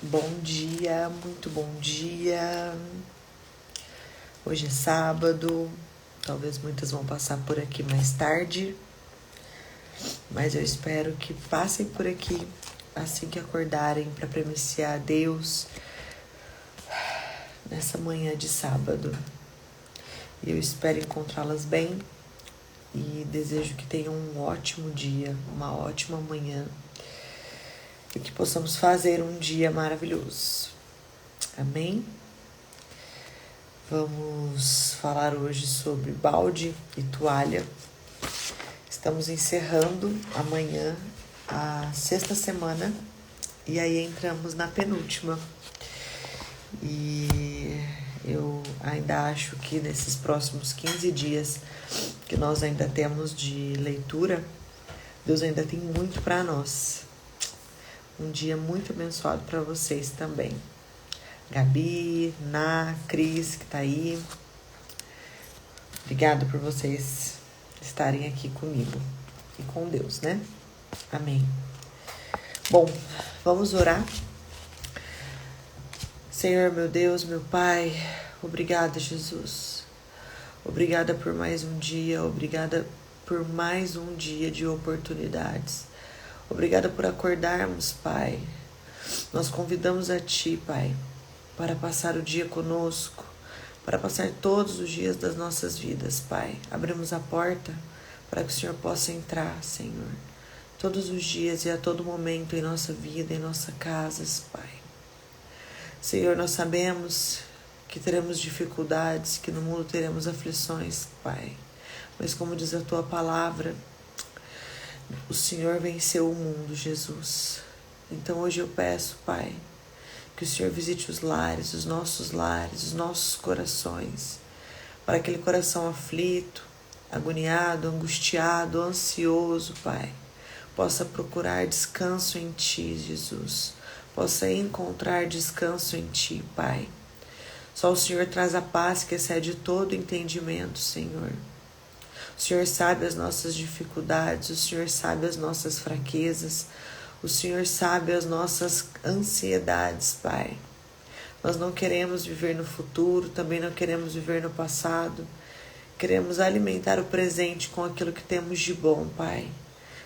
Bom dia, muito bom dia. Hoje é sábado, talvez muitas vão passar por aqui mais tarde, mas eu espero que passem por aqui assim que acordarem para premiciar a Deus nessa manhã de sábado. E eu espero encontrá-las bem e desejo que tenham um ótimo dia, uma ótima manhã e que possamos fazer um dia maravilhoso. Amém? Vamos falar hoje sobre balde e toalha. Estamos encerrando amanhã a sexta semana e aí entramos na penúltima. E eu ainda acho que nesses próximos 15 dias que nós ainda temos de leitura, Deus ainda tem muito para nós. Um dia muito abençoado para vocês também. Gabi, Ná, Cris, que tá aí. Obrigada por vocês estarem aqui comigo e com Deus, né? Amém. Bom, vamos orar. Senhor, meu Deus, meu Pai, obrigada, Jesus. Obrigada por mais um dia, obrigada por mais um dia de oportunidades. Obrigada por acordarmos, Pai. Nós convidamos a Ti, Pai, para passar o dia conosco, para passar todos os dias das nossas vidas, Pai. Abrimos a porta para que o Senhor possa entrar, Senhor, todos os dias e a todo momento em nossa vida, em nossas casas, Pai. Senhor, nós sabemos que teremos dificuldades, que no mundo teremos aflições, Pai. Mas como diz a Tua palavra, o Senhor venceu o mundo, Jesus. Então hoje eu peço, Pai, que o Senhor visite os nossos corações, para aquele coração aflito, agoniado, angustiado, ansioso, Pai, possa procurar descanso em Ti, Jesus, possa encontrar descanso em Ti, Pai. Só o Senhor traz a paz que excede todo entendimento, Senhor. O Senhor sabe as nossas dificuldades, o Senhor sabe as nossas fraquezas, o Senhor sabe as nossas ansiedades, Pai. Nós não queremos viver no futuro, também não queremos viver no passado. Queremos alimentar o presente com aquilo que temos de bom, Pai.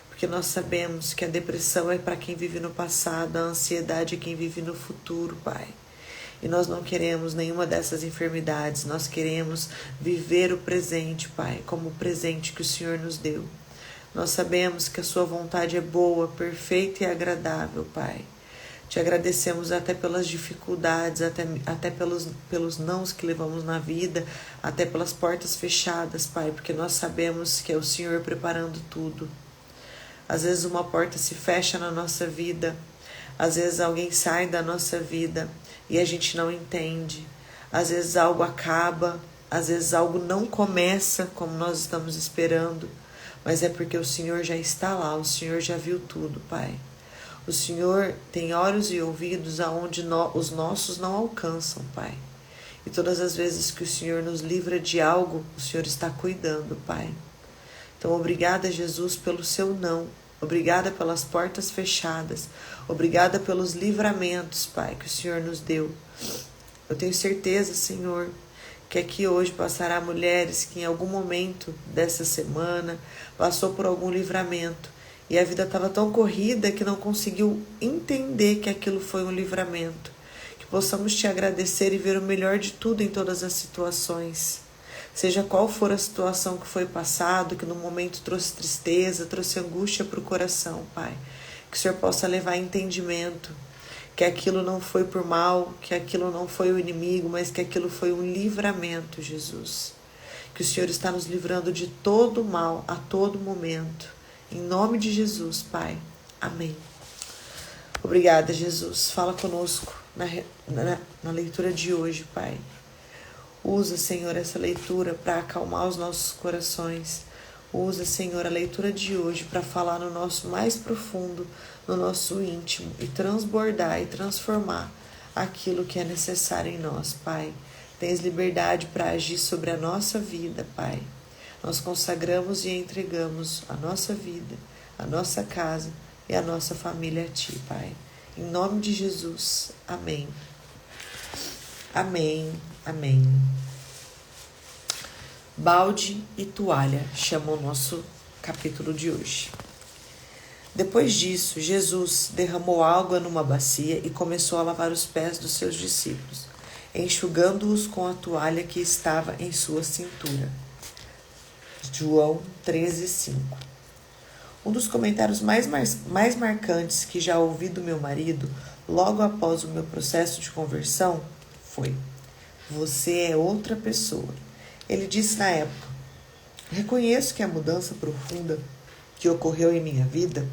Porque nós sabemos que a depressão é para quem vive no passado, a ansiedade é quem vive no futuro, Pai. E nós não queremos nenhuma dessas enfermidades, nós queremos viver o presente, Pai, como o presente que o Senhor nos deu. Nós sabemos que a Sua vontade é boa, perfeita e agradável, Pai. Te agradecemos até pelas dificuldades, até pelos nãos que levamos na vida, até pelas portas fechadas, Pai, porque nós sabemos que é o Senhor preparando tudo. Às vezes uma porta se fecha na nossa vida, às vezes alguém sai da nossa vida e a gente não entende. Às vezes algo acaba, às vezes algo não começa como nós estamos esperando. Mas é porque o Senhor já está lá, o Senhor já viu tudo, Pai. O Senhor tem olhos e ouvidos aonde os nossos não alcançam, Pai. E todas as vezes que o Senhor nos livra de algo, o Senhor está cuidando, Pai. Então, obrigada, Jesus, pelo Seu não. Obrigada pelas portas fechadas. Obrigada pelos livramentos, Pai, que o Senhor nos deu. Eu tenho certeza, Senhor, que aqui hoje passará mulheres que em algum momento dessa semana passou por algum livramento e a vida estava tão corrida que não conseguiu entender que aquilo foi um livramento. Que possamos Te agradecer e ver o melhor de tudo em todas as situações. Seja qual for a situação que foi passado, que no momento trouxe tristeza, trouxe angústia para o coração, Pai. Que o Senhor possa levar entendimento, que aquilo não foi por mal, que aquilo não foi o inimigo, mas que aquilo foi um livramento, Jesus. Que o Senhor está nos livrando de todo mal a todo momento. Em nome de Jesus, Pai. Amém. Obrigada, Jesus. Fala conosco na leitura de hoje, Pai. Usa, Senhor, essa leitura para acalmar os nossos corações. Usa, Senhor, a leitura de hoje para falar no nosso mais profundo, no nosso íntimo e transbordar e transformar aquilo que é necessário em nós, Pai. Tens liberdade para agir sobre a nossa vida, Pai. Nós consagramos e entregamos a nossa vida, a nossa casa e a nossa família a Ti, Pai. Em nome de Jesus. Amém. Amém. Amém. Balde e toalha chama o nosso capítulo de hoje. Depois disso, Jesus derramou água numa bacia e começou a lavar os pés dos seus discípulos, enxugando-os com a toalha que estava em sua cintura. João 13:5. Um dos comentários mais marcantes que já ouvi do meu marido, logo após o meu processo de conversão, foi: "Você é outra pessoa." Ele disse na época: "Reconheço que a mudança profunda que ocorreu em minha vida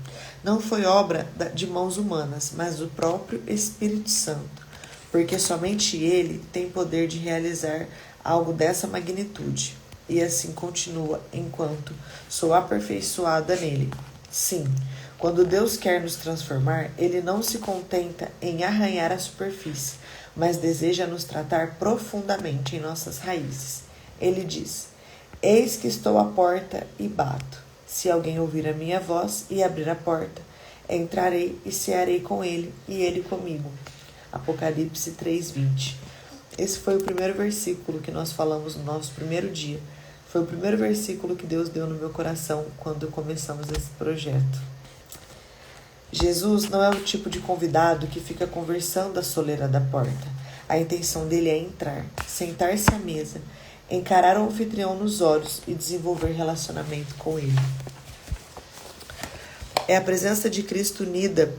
não foi obra de mãos humanas, mas do próprio Espírito Santo, porque somente Ele tem poder de realizar algo dessa magnitude." E assim continua: "Enquanto sou aperfeiçoada nele." Sim, quando Deus quer nos transformar, Ele não se contenta em arranhar a superfície, mas deseja nos tratar profundamente em nossas raízes. Ele diz: "Eis que estou à porta e bato. Se alguém ouvir a minha voz e abrir a porta, entrarei e cearei com ele e ele comigo." Apocalipse 3:20. Esse foi o primeiro versículo que nós falamos no nosso primeiro dia. Foi o primeiro versículo que Deus deu no meu coração quando começamos esse projeto. Jesus não é o tipo de convidado que fica conversando à soleira da porta. A intenção dele é entrar, sentar-se à mesa, encarar o anfitrião nos olhos e desenvolver relacionamento com ele. É a presença de Cristo unida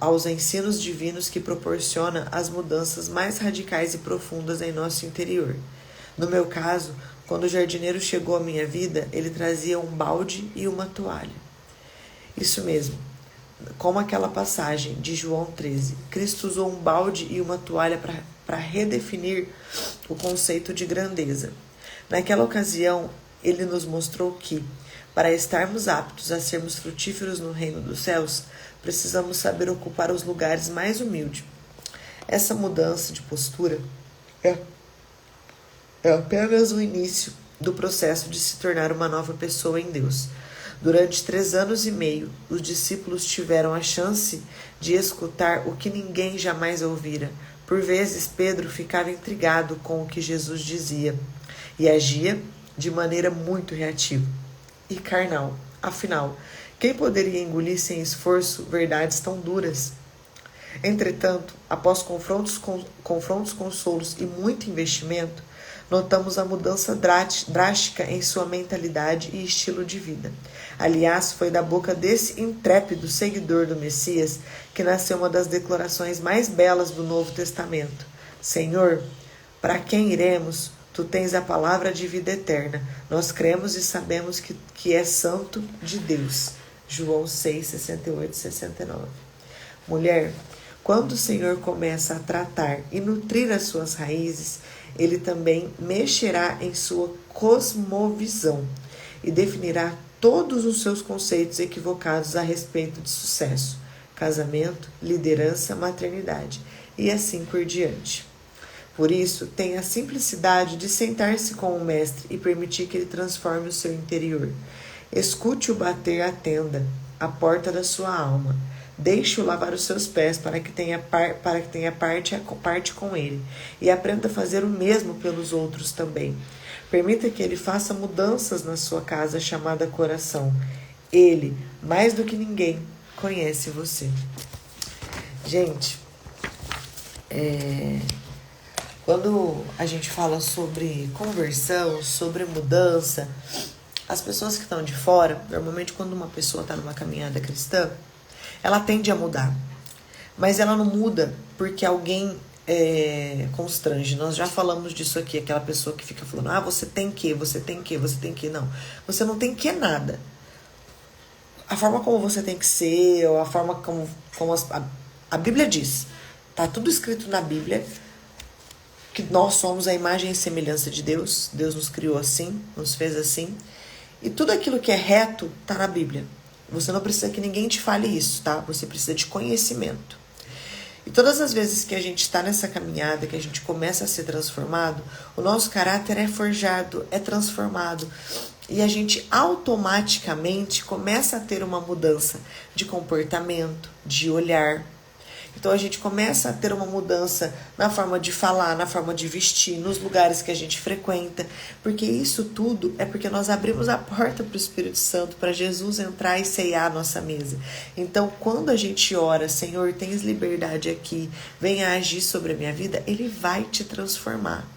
aos ensinos divinos que proporciona as mudanças mais radicais e profundas em nosso interior. No meu caso, quando o jardineiro chegou à minha vida, ele trazia um balde e uma toalha. Isso mesmo, como aquela passagem de João 13. Cristo usou um balde e uma toalha para redefinir o conceito de grandeza. Naquela ocasião, ele nos mostrou que, para estarmos aptos a sermos frutíferos no reino dos céus, precisamos saber ocupar os lugares mais humildes. Essa mudança de postura é apenas o início do processo de se tornar uma nova pessoa em Deus. Durante 3 anos e meio, os discípulos tiveram a chance de escutar o que ninguém jamais ouvira. Por vezes, Pedro ficava intrigado com o que Jesus dizia e agia de maneira muito reativa e carnal. Afinal, quem poderia engolir sem esforço verdades tão duras? Entretanto, após confrontos, consolos e muito investimento, notamos a mudança drástica em sua mentalidade e estilo de vida. Aliás, foi da boca desse intrépido seguidor do Messias que nasceu uma das declarações mais belas do Novo Testamento: "Senhor, para quem iremos? Tu tens a palavra de vida eterna. Nós cremos e sabemos que é santo de Deus." João 6, 68 e 69. Mulher, quando o Senhor começa a tratar e nutrir as suas raízes, Ele também mexerá em sua cosmovisão e definirá todos os seus conceitos equivocados a respeito de sucesso, casamento, liderança, maternidade e assim por diante. Por isso, tenha a simplicidade de sentar-se com o Mestre e permitir que Ele transforme o seu interior. Escute-o bater a tenda, a porta da sua alma. Deixe-o lavar os seus pés para que tenha parte com ele e aprenda a fazer o mesmo pelos outros também. Permita que ele faça mudanças na sua casa chamada coração. Ele, mais do que ninguém, conhece você. Gente, quando a gente fala sobre conversão, sobre mudança, as pessoas que estão de fora, normalmente quando uma pessoa está numa caminhada cristã, ela tende a mudar, mas ela não muda porque alguém constrange. Nós já falamos disso aqui, aquela pessoa que fica falando: você tem que. Não, você não tem que nada. A forma como você tem que ser, ou a forma como a Bíblia diz, tá tudo escrito na Bíblia, que nós somos a imagem e semelhança de Deus. Deus nos criou assim, nos fez assim, e tudo aquilo que é reto tá na Bíblia. Você não precisa que ninguém te fale isso, tá? Você precisa de conhecimento. E todas as vezes que a gente está nessa caminhada, que a gente começa a ser transformado, o nosso caráter é forjado, é transformado. E a gente automaticamente começa a ter uma mudança de comportamento, de olhar. Então a gente começa a ter uma mudança na forma de falar, na forma de vestir, nos lugares que a gente frequenta, porque isso tudo é porque nós abrimos a porta para o Espírito Santo, para Jesus entrar e ceiar a nossa mesa. Então quando a gente ora, Senhor, tens liberdade aqui, venha agir sobre a minha vida, Ele vai te transformar.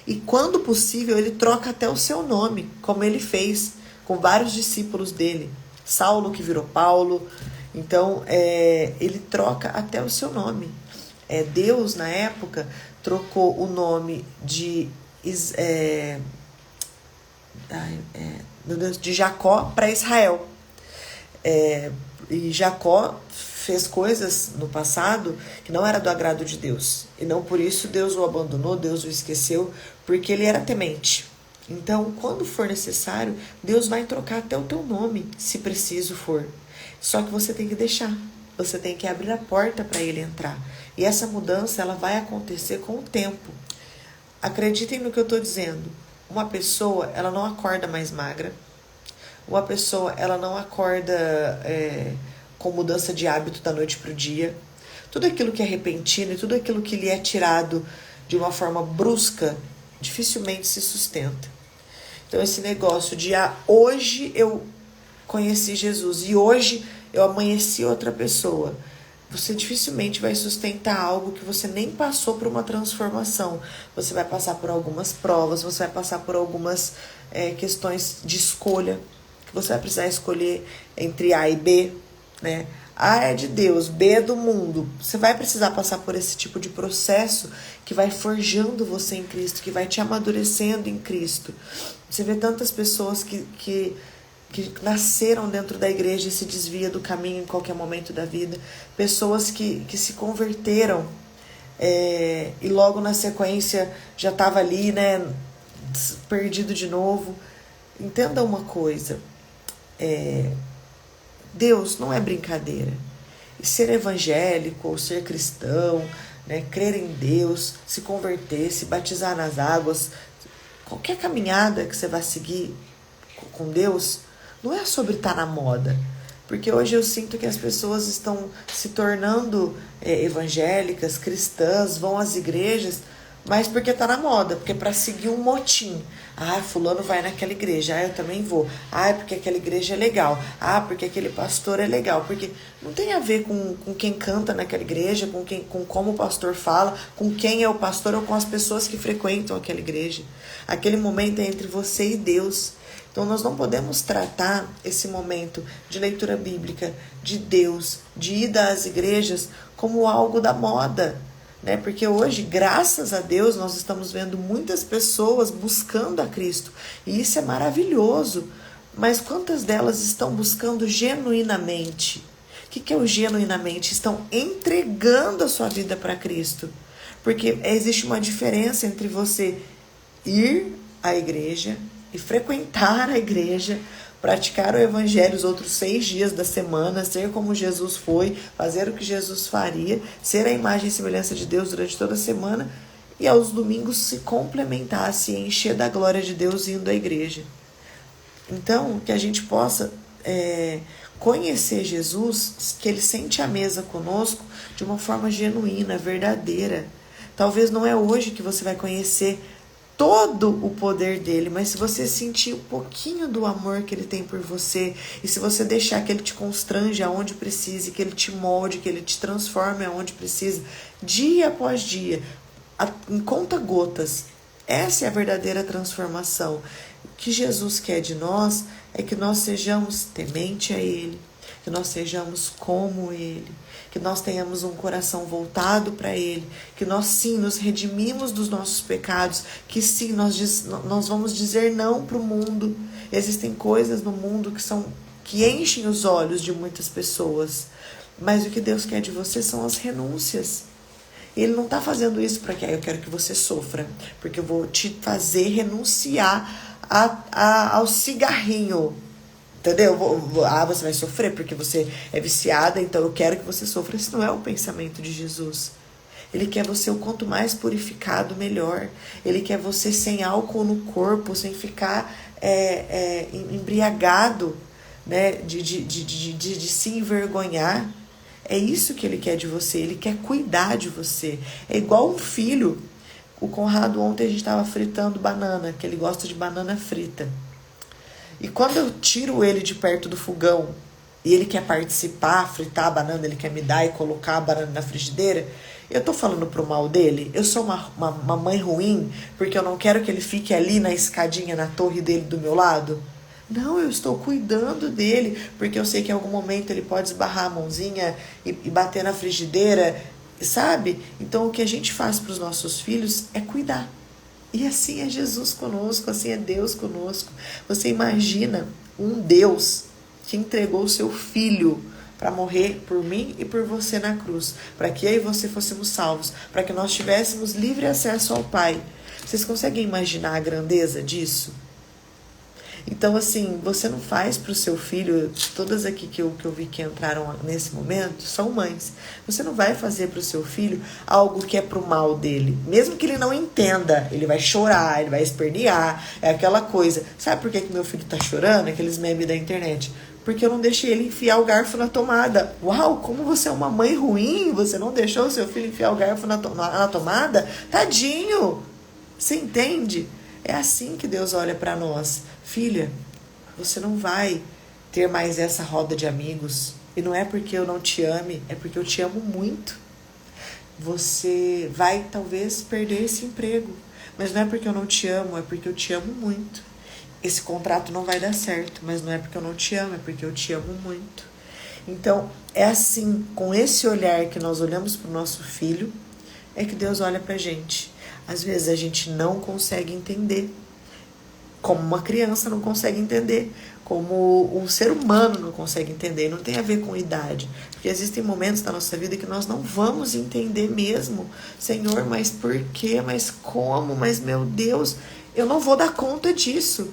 E quando possível, Ele troca até o seu nome, como Ele fez com vários discípulos dele. Saulo que virou Paulo. Então, Ele troca até o seu nome. Deus, na época, trocou o nome de Jacó para Israel. E Jacó fez coisas no passado que não era do agrado de Deus. E não por isso Deus o abandonou, Deus o esqueceu, porque ele era temente. Então, quando for necessário, Deus vai trocar até o teu nome, se preciso for. Só que você tem que deixar. Você tem que abrir a porta para ele entrar. E essa mudança, ela vai acontecer com o tempo. Acreditem no que eu estou dizendo. Uma pessoa, ela não acorda mais magra. Uma pessoa, ela não acorda com mudança de hábito da noite para o dia. Tudo aquilo que é repentino e tudo aquilo que lhe é tirado de uma forma brusca, dificilmente se sustenta. Então esse negócio de hoje eu conheci Jesus e hoje eu amanheci outra pessoa, você dificilmente vai sustentar algo que você nem passou por uma transformação. Você vai passar por algumas provas, você vai passar por algumas questões de escolha, que você vai precisar escolher entre A e B, né? A é de Deus, B é do mundo. Você vai precisar passar por esse tipo de processo que vai forjando você em Cristo, que vai te amadurecendo em Cristo. Você vê tantas pessoas que nasceram dentro da igreja e se desvia do caminho em qualquer momento da vida. Pessoas que se converteram e logo na sequência já estava ali, né, perdido de novo. Entenda uma coisa, Deus não é brincadeira. E ser evangélico ou ser cristão, né, crer em Deus, se converter, se batizar nas águas, qualquer caminhada que você vai seguir com Deus, não é sobre estar na moda. Porque hoje eu sinto que as pessoas estão se tornando evangélicas, cristãs, vão às igrejas, mas porque está na moda, porque é para seguir um motim. Fulano vai naquela igreja, eu também vou. É porque aquela igreja é legal. Porque aquele pastor é legal. Porque não tem a ver com quem canta naquela igreja, com como o pastor fala, com quem é o pastor ou com as pessoas que frequentam aquela igreja. Aquele momento é entre você e Deus. Então nós não podemos tratar esse momento de leitura bíblica, de Deus, de ida às igrejas, como algo da moda. Né? Porque hoje, graças a Deus, nós estamos vendo muitas pessoas buscando a Cristo. E isso é maravilhoso. Mas quantas delas estão buscando genuinamente? O que é o genuinamente? Estão entregando a sua vida para Cristo. Porque existe uma diferença entre você ir à igreja e frequentar a igreja, praticar o evangelho os outros 6 dias da semana, ser como Jesus foi, fazer o que Jesus faria, ser a imagem e semelhança de Deus durante toda a semana e aos domingos se complementar, se encher da glória de Deus indo à igreja. Então, que a gente possa conhecer Jesus, que Ele sente a mesa conosco de uma forma genuína, verdadeira. Talvez não é hoje que você vai conhecer todo o poder dele, mas se você sentir um pouquinho do amor que ele tem por você, e se você deixar que ele te constrange aonde precise, que ele te molde, que ele te transforme aonde precisa, dia após dia, em conta-gotas, essa é a verdadeira transformação. O que Jesus quer de nós é que nós sejamos temente a ele, que nós sejamos como ele, que nós tenhamos um coração voltado para ele, que nós sim nos redimimos dos nossos pecados, que sim nós vamos dizer não para o mundo. Existem coisas no mundo que enchem os olhos de muitas pessoas, mas o que Deus quer de você são as renúncias. Ele não está fazendo isso para que eu quero que você sofra, porque eu vou te fazer renunciar ao cigarrinho. Entendeu? Você vai sofrer porque você é viciada, então eu quero que você sofra. Esse não é o pensamento de Jesus. Ele quer você o quanto mais purificado, melhor. Ele quer você sem álcool no corpo, sem ficar embriagado, né? de se envergonhar. É isso que ele quer de você, ele quer cuidar de você. É igual um filho. O Conrado ontem a gente estava fritando banana, que ele gosta de banana frita. E quando eu tiro ele de perto do fogão e ele quer participar, fritar a banana, ele quer me dar e colocar a banana na frigideira, eu tô falando pro mal dele? Eu sou uma mãe ruim porque eu não quero que ele fique ali na escadinha, na torre dele do meu lado? Não, eu estou cuidando dele, porque eu sei que em algum momento ele pode esbarrar a mãozinha e bater na frigideira, sabe? Então o que a gente faz para os nossos filhos é cuidar. E assim é Jesus conosco, assim é Deus conosco. Você imagina um Deus que entregou o seu filho para morrer por mim e por você na cruz, para que eu e você fôssemos salvos, para que nós tivéssemos livre acesso ao Pai. Vocês conseguem imaginar a grandeza disso? Então, assim, você não faz para o seu filho, todas aqui que eu vi que entraram nesse momento, são mães. Você não vai fazer para o seu filho algo que é para o mal dele. Mesmo que ele não entenda, ele vai chorar, ele vai espernear, é aquela coisa. Sabe por que meu filho tá chorando? Aqueles memes da internet. Porque eu não deixei ele enfiar o garfo na tomada. Uau, como você é uma mãe ruim, você não deixou o seu filho enfiar o garfo na tomada? Tadinho! Você entende? É assim que Deus olha para nós. Filha, você não vai ter mais essa roda de amigos. E não é porque eu não te ame, é porque eu te amo muito. Você vai talvez perder esse emprego. Mas não é porque eu não te amo, é porque eu te amo muito. Esse contrato não vai dar certo, mas não é porque eu não te amo, é porque eu te amo muito. Então, é assim, com esse olhar que nós olhamos para o nosso filho, é que Deus olha para a gente. Às vezes a gente não consegue entender, como uma criança não consegue entender, como um ser humano não consegue entender. Não tem a ver com idade, porque existem momentos da nossa vida que nós não vamos entender mesmo. Senhor, mas por quê? Mas como? Mas meu Deus, eu não vou dar conta disso.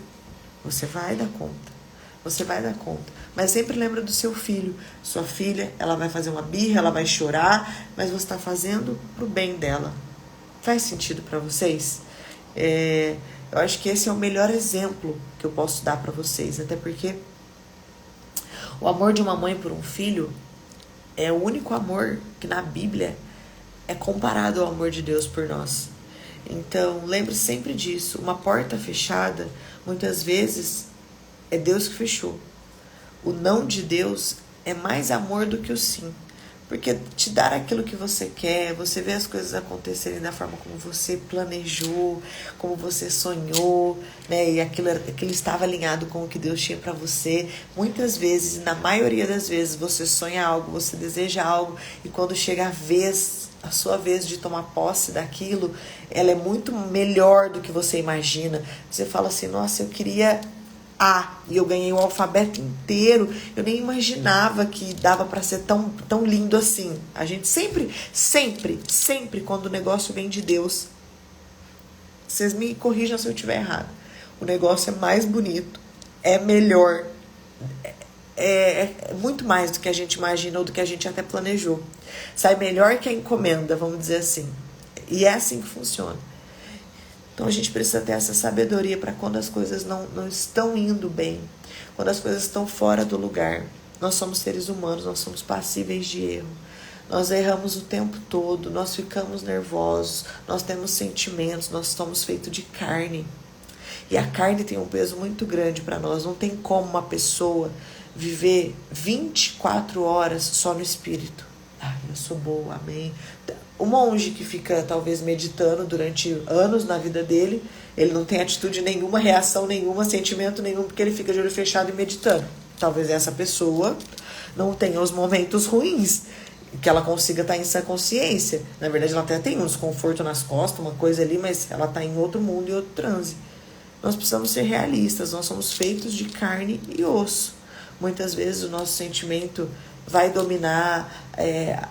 Você vai dar conta. Você vai dar conta. Mas sempre lembra do seu filho. Sua filha, ela vai fazer uma birra, ela vai chorar, mas você está fazendo pro bem dela. Faz sentido para vocês? Eu acho que esse é o melhor exemplo que eu posso dar para vocês. Até porque o amor de uma mãe por um filho é o único amor que na Bíblia é comparado ao amor de Deus por nós. Então, lembre sempre disso. Uma porta fechada, muitas vezes, é Deus que fechou. O não de Deus é mais amor do que o sim. Porque te dar aquilo que você quer, você vê as coisas acontecerem da forma como você planejou, como você sonhou, né? E aquilo estava alinhado com o que Deus tinha para você. Muitas vezes, na maioria das vezes, você sonha algo, você deseja algo, e quando chega a sua vez de tomar posse daquilo, ela é muito melhor do que você imagina. Você fala assim, nossa, eu queria A, e eu ganhei o alfabeto inteiro. Eu nem imaginava que dava para ser tão lindo assim. A gente sempre, quando o negócio vem de Deus, vocês me corrijam se eu estiver errado, o negócio é mais bonito, é melhor, é muito mais do que a gente imagina ou do que a gente até planejou. Sai melhor que a encomenda, vamos dizer assim. E é assim que funciona. Então a gente precisa ter essa sabedoria para quando as coisas não estão indo bem, quando as coisas estão fora do lugar. Nós somos seres humanos, nós somos passíveis de erro. Nós erramos o tempo todo, nós ficamos nervosos, nós temos sentimentos, nós somos feitos de carne. E a carne tem um peso muito grande para nós. Não tem como uma pessoa viver 24 horas só no espírito. Eu sou boa, amém. O monge que fica talvez meditando durante anos na vida dele, ele não tem atitude nenhuma, reação nenhuma, sentimento nenhum, porque ele fica de olho fechado e meditando. Talvez essa pessoa não tenha os momentos ruins, que ela consiga estar em sã consciência. Na verdade, ela até tem um desconforto nas costas, uma coisa ali, mas ela está em outro mundo e outro transe. Nós precisamos ser realistas, nós somos feitos de carne e osso. Muitas vezes o nosso sentimento vai dominar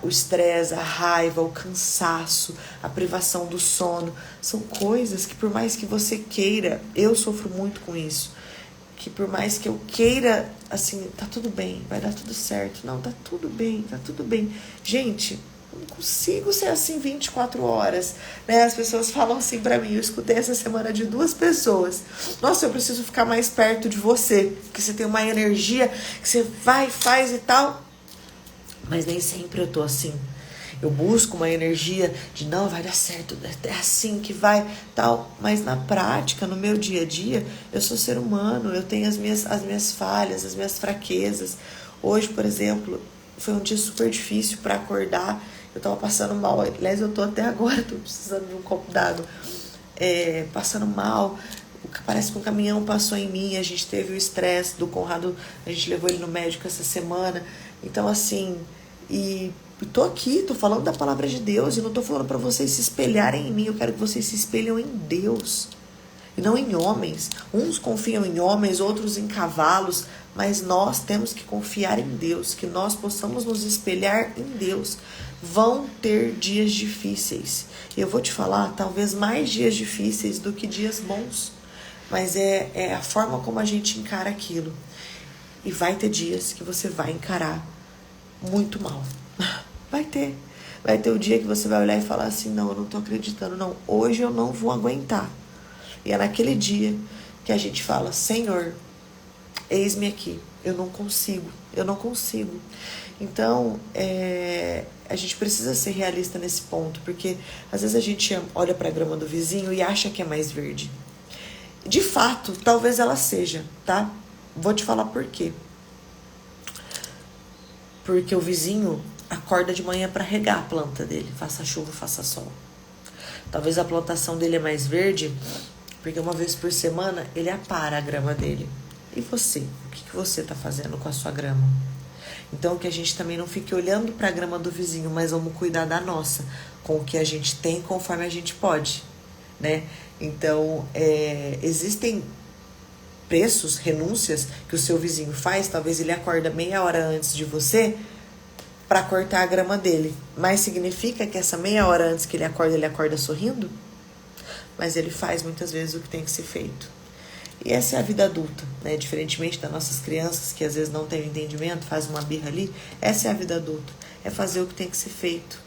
o estresse, a raiva, o cansaço, a privação do sono. São coisas que por mais que você queira, eu sofro muito com isso, que por mais que eu queira, assim, tá tudo bem, vai dar tudo certo. Não, tá tudo bem, tá tudo bem. Gente, não consigo ser assim 24 horas, né? As pessoas falam assim pra mim, eu escutei essa semana de 2 pessoas. Nossa, eu preciso ficar mais perto de você, porque você tem uma energia que você vai, faz e tal. Mas nem sempre eu tô assim. Eu busco uma energia de não, vai dar certo, é assim que vai, tal. Mas na prática, no meu dia a dia, eu sou ser humano, eu tenho as minhas falhas, as minhas fraquezas. Hoje, por exemplo, foi um dia super difícil para acordar. Eu tava passando mal, aliás, eu tô até agora, tô precisando de um copo d'água. Passando mal, parece que um caminhão passou em mim, a gente teve o estresse do Conrado, a gente levou ele no médico essa semana. Então, assim, e tô aqui, tô falando da palavra de Deus e não tô falando para vocês se espelharem em mim, eu quero que vocês se espelhem em Deus e não em homens. Uns confiam em homens, outros em cavalos, mas nós temos que confiar em Deus, que nós possamos nos espelhar em Deus. Vão ter dias difíceis. E eu vou te falar, talvez mais dias difíceis do que dias bons. Mas é a forma como a gente encara aquilo. E vai ter dias que você vai encarar muito mal. Vai ter. Vai ter o dia que você vai olhar e falar assim, não, eu não tô acreditando, não. Hoje eu não vou aguentar. E é naquele dia que a gente fala, Senhor, eis-me aqui. Eu não consigo. Então, a gente precisa ser realista nesse ponto, porque às vezes a gente olha para a grama do vizinho e acha que é mais verde. De fato, talvez ela seja, tá? Vou te falar por quê. Porque o vizinho acorda de manhã para regar a planta dele, faça chuva, faça sol. Talvez a plantação dele é mais verde, porque uma vez por semana ele apara a grama dele. E você? O que você está fazendo com a sua grama? Então, que a gente também não fique olhando para a grama do vizinho, mas vamos cuidar da nossa, com o que a gente tem, conforme a gente pode, né? Então, existem preços, renúncias que o seu vizinho faz, talvez ele acorda meia hora antes de você para cortar a grama dele. Mas significa que essa meia hora antes que ele acorda sorrindo? Mas ele faz muitas vezes o que tem que ser feito. E essa é a vida adulta, né? Diferentemente das nossas crianças, que às vezes não têm entendimento, fazem uma birra ali, essa é a vida adulta. É fazer o que tem que ser feito.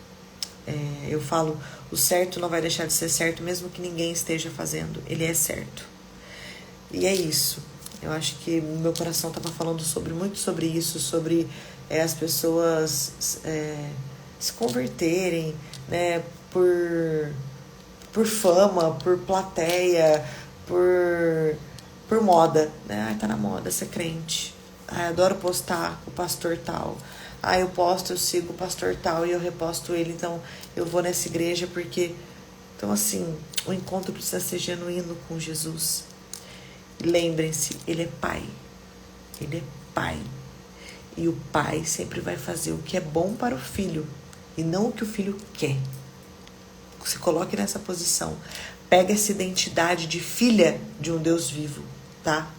Eu falo, o certo não vai deixar de ser certo, mesmo que ninguém esteja fazendo. Ele é certo. E é isso. Eu acho que meu coração estava falando muito sobre isso, sobre as pessoas se converterem, né, por fama, por plateia, por moda, né? Ai, tá na moda ser crente. Ai, adoro postar o pastor tal. Ai, eu sigo o pastor tal e eu reposto ele, então eu vou nessa igreja porque... Então, assim, o encontro precisa ser genuíno com Jesus. Lembrem-se, ele é pai. Ele é pai. E o pai sempre vai fazer o que é bom para o filho e não o que o filho quer. Se coloque nessa posição. Pega essa identidade de filha de um Deus vivo, tá?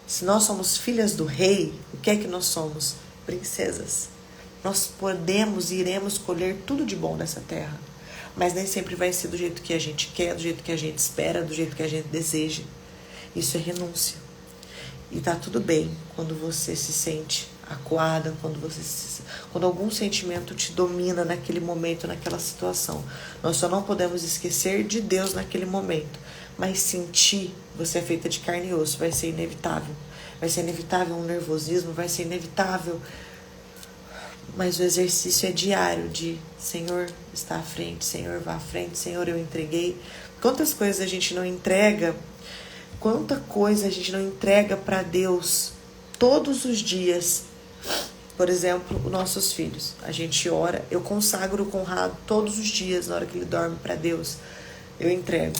Se nós somos filhas do rei, o que é que nós somos? Princesas. Nós podemos e iremos colher tudo de bom nessa terra. Mas nem sempre vai ser do jeito que a gente quer, do jeito que a gente espera, do jeito que a gente deseja. Isso é renúncia. E tá tudo bem quando você se sente acuada, quando algum sentimento te domina naquele momento, naquela situação. Nós só não podemos esquecer de Deus naquele momento. Mas sentir, você é feita de carne e osso, vai ser inevitável. Vai ser inevitável um nervosismo, vai ser inevitável. Mas o exercício é diário de Senhor, está à frente, Senhor, vá à frente, Senhor, eu entreguei. Quantas coisas a gente não entrega, quanta coisa a gente não entrega para Deus todos os dias. Por exemplo, os nossos filhos. A gente ora, eu consagro o Conrado todos os dias, na hora que ele dorme, para Deus. Eu entrego.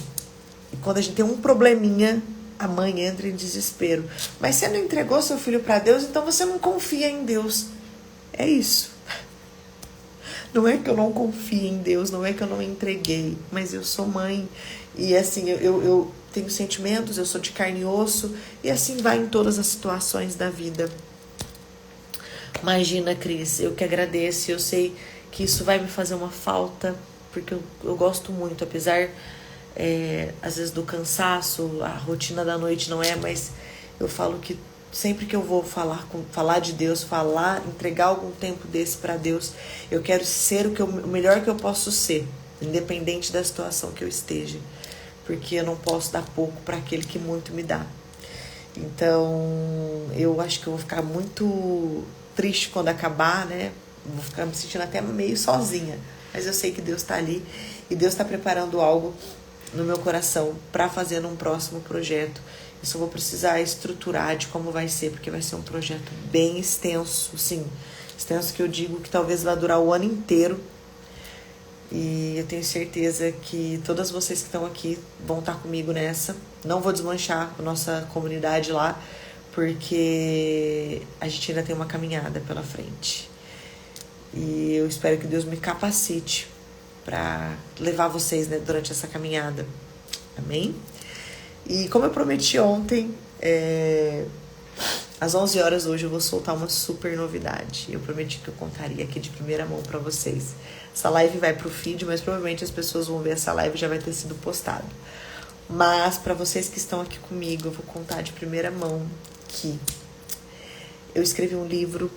E quando a gente tem um probleminha, a mãe entra em desespero. Mas você não entregou seu filho para Deus, então você não confia em Deus. É isso. Não é que eu não confio em Deus, não é que eu não entreguei, mas eu sou mãe. E assim, eu tenho sentimentos, eu sou de carne e osso, e assim vai em todas as situações da vida. Imagina, Cris, eu que agradeço, eu sei que isso vai me fazer uma falta, porque eu gosto muito, apesar, às vezes, do cansaço, a rotina da noite não é, mas eu falo que sempre que eu vou falar de Deus, entregar algum tempo desse para Deus, eu quero ser o melhor que eu posso ser, independente da situação que eu esteja, porque eu não posso dar pouco para aquele que muito me dá. Então, eu acho que eu vou ficar muito triste quando acabar, né? Vou ficar me sentindo até meio sozinha. Mas eu sei que Deus tá ali e Deus tá preparando algo no meu coração para fazer num próximo projeto. Eu só vou precisar estruturar de como vai ser, porque vai ser um projeto bem extenso, sim. Extenso que eu digo que talvez vai durar o ano inteiro. E eu tenho certeza que todas vocês que estão aqui vão estar comigo nessa. Não vou desmanchar a nossa comunidade lá, porque a gente ainda tem uma caminhada pela frente. E eu espero que Deus me capacite para levar vocês, né, durante essa caminhada. Amém? E como eu prometi ontem, às 11 horas hoje eu vou soltar uma super novidade. Eu prometi que eu contaria aqui de primeira mão para vocês. Essa live vai pro feed, mas provavelmente as pessoas vão ver essa live e já vai ter sido postado. Mas para vocês que estão aqui comigo, eu vou contar de primeira mão que eu escrevi um livro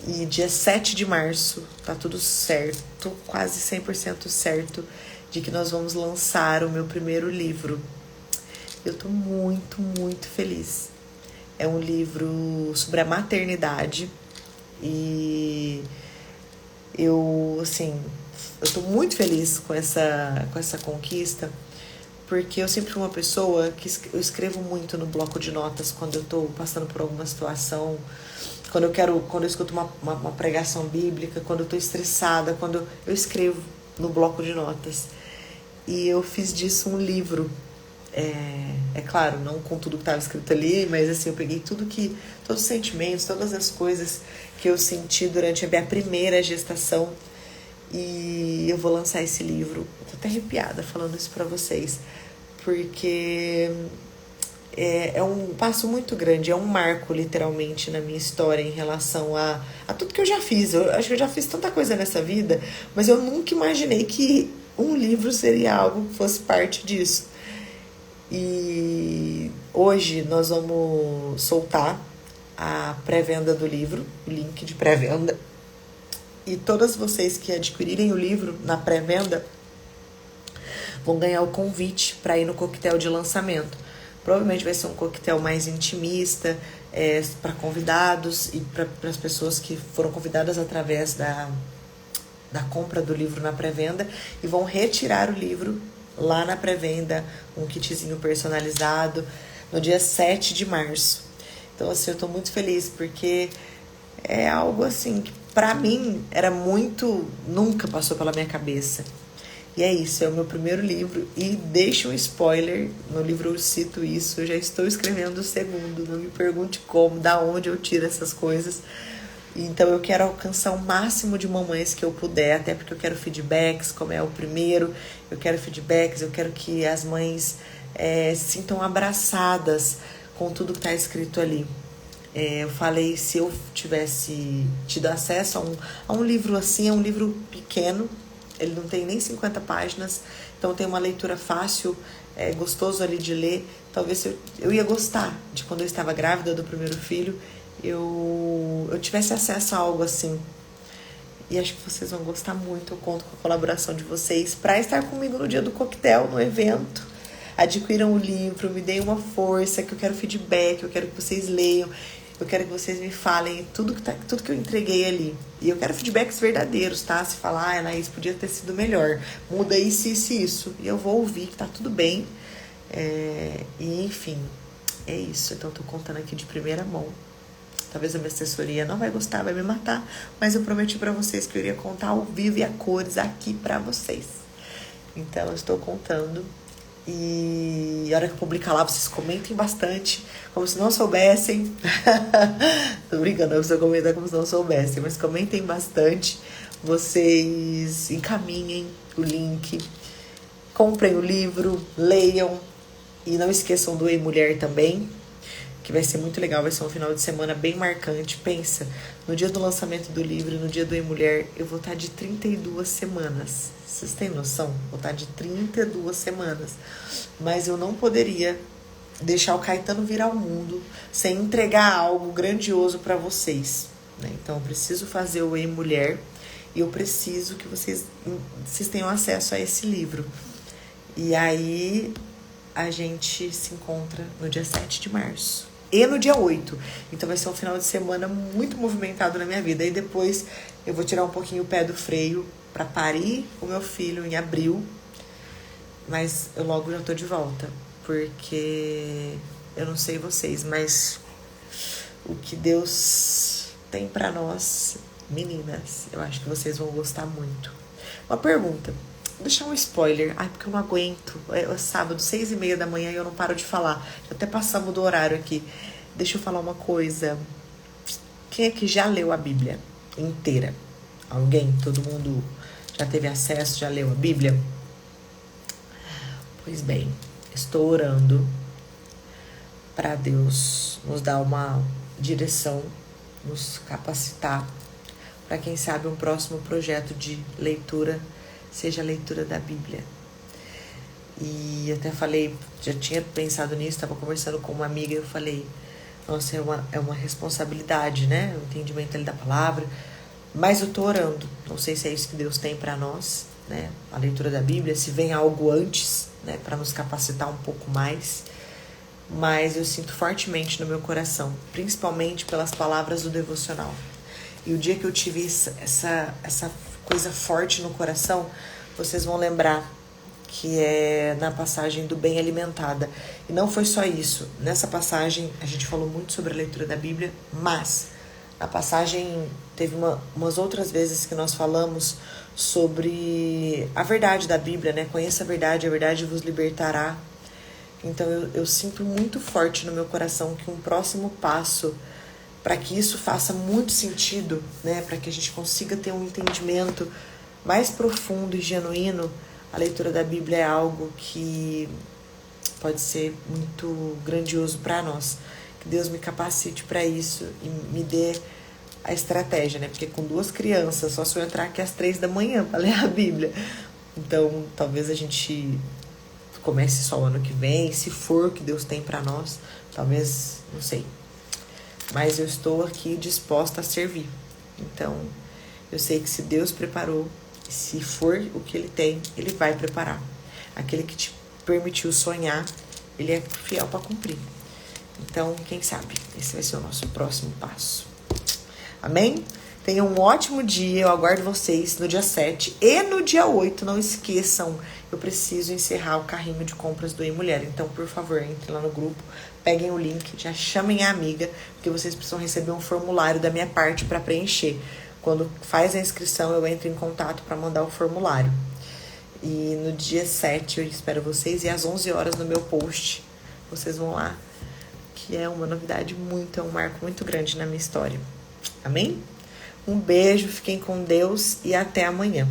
e dia 7 de março, tá tudo certo, quase 100% certo, de que nós vamos lançar o meu primeiro livro. Eu tô muito, muito feliz. É um livro sobre a maternidade e eu tô muito feliz com essa conquista, porque eu sempre fui uma pessoa que eu escrevo muito no bloco de notas quando eu tô passando por alguma situação, quando eu escuto uma pregação bíblica, quando eu tô estressada, quando eu escrevo no bloco de notas. E eu fiz disso um livro. É claro, não com tudo que estava escrito ali, mas assim, eu peguei todos os sentimentos, todas as coisas que eu senti durante a minha primeira gestação, e eu vou lançar esse livro. Eu tô até arrepiada falando isso pra vocês, porque é um passo muito grande, é um marco literalmente na minha história em relação a tudo que eu já fiz. Eu acho que eu já fiz tanta coisa nessa vida, mas eu nunca imaginei que um livro seria algo que fosse parte disso. E hoje nós vamos soltar a pré-venda do livro, o link de pré-venda. E todas vocês que adquirirem o livro na pré-venda vão ganhar o convite para ir no coquetel de lançamento. Provavelmente vai ser um coquetel mais intimista, para convidados e para as pessoas que foram convidadas através da compra do livro na pré-venda e vão retirar o livro lá na pré-venda, um kitzinho personalizado, no dia 7 de março. Então, assim, eu tô muito feliz, porque é algo, assim, que pra mim era nunca passou pela minha cabeça. E é isso, é o meu primeiro livro, e deixo um spoiler, no livro eu cito isso, eu já estou escrevendo o segundo, não me pergunte como, da onde eu tiro essas coisas. Então eu quero alcançar o máximo de mamães que eu puder, até porque eu quero feedbacks, como é o primeiro, eu quero feedbacks, eu quero que as mães se sintam abraçadas com tudo que está escrito ali. Eu falei, se eu tivesse tido acesso a um livro assim, é um livro pequeno, ele não tem nem 50 páginas, então tem uma leitura fácil, gostoso ali de ler. Talvez eu ia gostar de quando eu estava grávida do primeiro filho, eu tivesse acesso a algo assim. E acho que vocês vão gostar muito. Eu conto com a colaboração de vocês para estar comigo no dia do coquetel, no evento. Adquiram o livro, me deem uma força, que eu quero feedback, eu quero que vocês leiam, eu quero que vocês me falem tudo que eu entreguei ali. E eu quero feedbacks verdadeiros, tá? Se falar, Anaís, podia ter sido melhor, muda isso, isso e isso. E eu vou ouvir que tá tudo bem. E enfim, é isso. Então tô contando aqui de primeira mão. Talvez a minha assessoria não vai gostar, vai me matar, mas eu prometi pra vocês que eu iria contar ao vivo e a cores aqui pra vocês. Então eu estou contando. E a hora que eu publicar lá, vocês comentem bastante, como se não soubessem. Tô brincando, eu preciso comentar como se não soubessem, mas comentem bastante. Vocês encaminhem o link, comprem o livro, leiam. E não esqueçam do Ei Mulher também, que vai ser muito legal, vai ser um final de semana bem marcante. Pensa, no dia do lançamento do livro, no dia do Ei Mulher, eu vou estar de 32 semanas. Vocês têm noção? Vou estar de 32 semanas. Mas eu não poderia deixar o Caetano vir ao mundo sem entregar algo grandioso para vocês, né? Então eu preciso fazer o Ei Mulher e eu preciso que vocês tenham acesso a esse livro. E aí a gente se encontra no dia 7 de março. e no dia 8. Então vai ser um final de semana muito movimentado na minha vida. E depois eu vou tirar um pouquinho o pé do freio para parir o meu filho em abril. Mas eu logo já tô de volta. Porque eu não sei vocês, mas o que Deus tem pra nós, meninas, eu acho que vocês vão gostar muito. Uma pergunta. Vou deixar um spoiler. Ai, porque eu não aguento. É sábado, 6h30 da manhã e eu não paro de falar. Já até passamos do horário aqui. Deixa eu falar uma coisa. Quem é que já leu a Bíblia inteira? Alguém? Todo mundo já teve acesso, já leu a Bíblia? Pois bem, estou orando para Deus nos dar uma direção, nos capacitar para, quem sabe, um próximo projeto de leitura seja a leitura da Bíblia. E até falei, já tinha pensado nisso, estava conversando com uma amiga e eu falei, nossa, é uma responsabilidade, né? O entendimento ali da palavra, mas eu tô orando, não sei se é isso que Deus tem para nós, né? A leitura da Bíblia, se vem algo antes, né? Para nos capacitar um pouco mais, mas eu sinto fortemente no meu coração, principalmente pelas palavras do devocional. E o dia que eu tive essa coisa forte no coração, vocês vão lembrar que é na passagem do Bem Alimentada. E não foi só isso. Nessa passagem, a gente falou muito sobre a leitura da Bíblia, mas na passagem teve umas outras vezes que nós falamos sobre a verdade da Bíblia, né? Conheça a verdade vos libertará. Então eu sinto muito forte no meu coração que um próximo passo para que isso faça muito sentido, né, para que a gente consiga ter um entendimento mais profundo e genuíno, a leitura da Bíblia é algo que pode ser muito grandioso para nós. Que Deus me capacite para isso e me dê a estratégia, né? Porque com 2 crianças, só se eu entrar aqui às 3 da manhã para ler a Bíblia. Então, talvez a gente comece só o ano que vem, se for o que Deus tem para nós, talvez, não sei. Mas eu estou aqui disposta a servir. Então, eu sei que se Deus preparou, se for o que Ele tem, Ele vai preparar. Aquele que te permitiu sonhar, Ele é fiel para cumprir. Então, quem sabe, esse vai ser o nosso próximo passo. Amém? Tenham um ótimo dia, eu aguardo vocês no dia 7 e no dia 8, não esqueçam, eu preciso encerrar o carrinho de compras do E-Mulher, então por favor, entrem lá no grupo, peguem o link, já chamem a amiga, porque vocês precisam receber um formulário da minha parte para preencher. Quando faz a inscrição, eu entro em contato para mandar o formulário. E no dia 7 eu espero vocês, e às 11 horas no meu post, vocês vão lá, que é uma novidade muito, é um marco muito grande na minha história. Amém? Um beijo, fiquem com Deus e até amanhã.